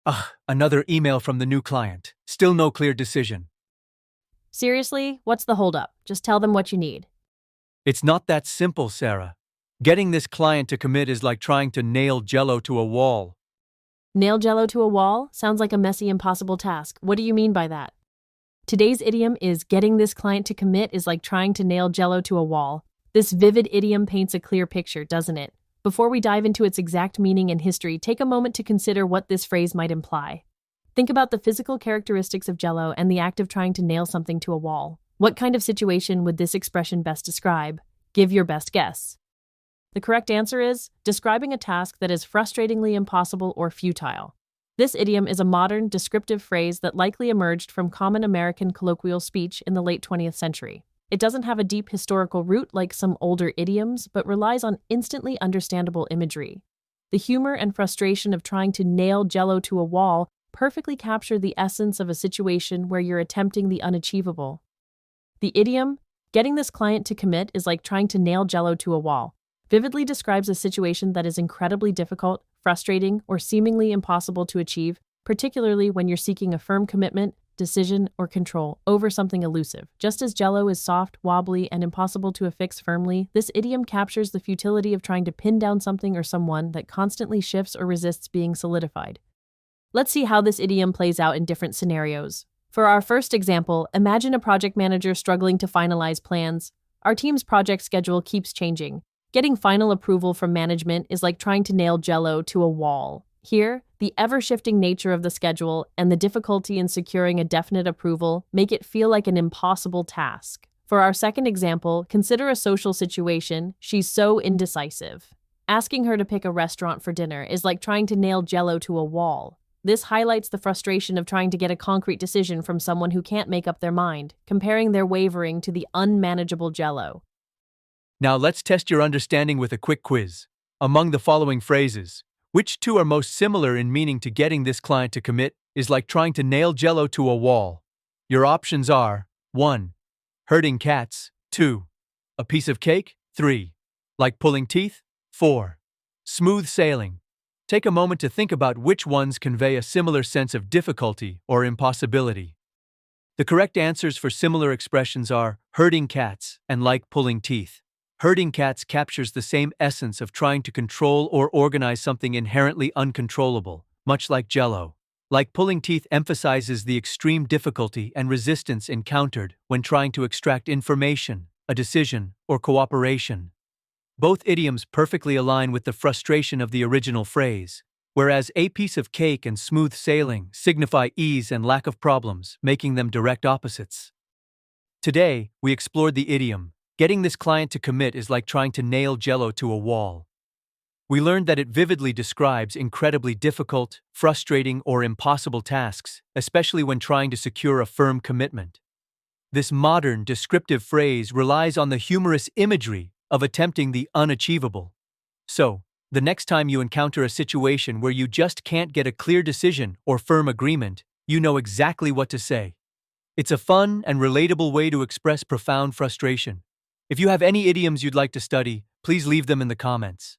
Ugh, another email from the new client. Still no clear decision. Seriously, what's the holdup? Just tell them what you need. It's not that simple, Sarah. Getting this client to commit is like trying to nail jello to a wall. Nail jello to a wall? Sounds like a messy, impossible task. What do you mean by that? Today's idiom is getting this client to commit is like trying to nail jello to a wall. This vivid idiom paints a clear picture, doesn't it? Before we dive into its exact meaning and history, take a moment to consider what this phrase might imply. Think about the physical characteristics of jello and the act of trying to nail something to a wall. What kind of situation would this expression best describe? Give your best guess. The correct answer is describing a task that is frustratingly impossible or futile. This idiom is a modern, descriptive phrase that likely emerged from common American colloquial speech in the late 20th century. It doesn't have a deep historical root like some older idioms, but relies on instantly understandable imagery. The humor and frustration of trying to nail jello to a wall perfectly capture the essence of a situation where you're attempting the unachievable. The idiom, getting this client to commit is like trying to nail jello to a wall, vividly describes a situation that is incredibly difficult, frustrating, or seemingly impossible to achieve, particularly when you're seeking a firm commitment, decision, or control over something elusive. Just as jello is soft, wobbly, and impossible to affix firmly, this idiom captures the futility of trying to pin down something or someone that constantly shifts or resists being solidified. Let's see how this idiom plays out in different scenarios. For our first example, imagine a project manager struggling to finalize plans. Our team's project schedule keeps changing. Getting final approval from management is like trying to nail jello to a wall. Here, the ever-shifting nature of the schedule and the difficulty in securing a definite approval make it feel like an impossible task. For our second example, consider a social situation. She's so indecisive. Asking her to pick a restaurant for dinner is like trying to nail jello to a wall. This highlights the frustration of trying to get a concrete decision from someone who can't make up their mind, comparing their wavering to the unmanageable jello. Now let's test your understanding with a quick quiz. Among the following phrases, which two are most similar in meaning to getting this client to commit is like trying to nail jello to a wall? Your options are 1. Herding cats, 2. A piece of cake, 3. Like pulling teeth, 4. Smooth sailing. Take a moment to think about which ones convey a similar sense of difficulty or impossibility. The correct answers for similar expressions are herding cats and like pulling teeth. Herding cats captures the same essence of trying to control or organize something inherently uncontrollable, much like jello. Like pulling teeth emphasizes the extreme difficulty and resistance encountered when trying to extract information, a decision, or cooperation. Both idioms perfectly align with the frustration of the original phrase, whereas a piece of cake and smooth sailing signify ease and lack of problems, making them direct opposites. Today, we explored the idiom, getting this client to commit is like trying to nail jello to a wall. We learned that it vividly describes incredibly difficult, frustrating, or impossible tasks, especially when trying to secure a firm commitment. This modern, descriptive phrase relies on the humorous imagery of attempting the unachievable. So, the next time you encounter a situation where you just can't get a clear decision or firm agreement, you know exactly what to say. It's a fun and relatable way to express profound frustration. If you have any idioms you'd like to study, please leave them in the comments.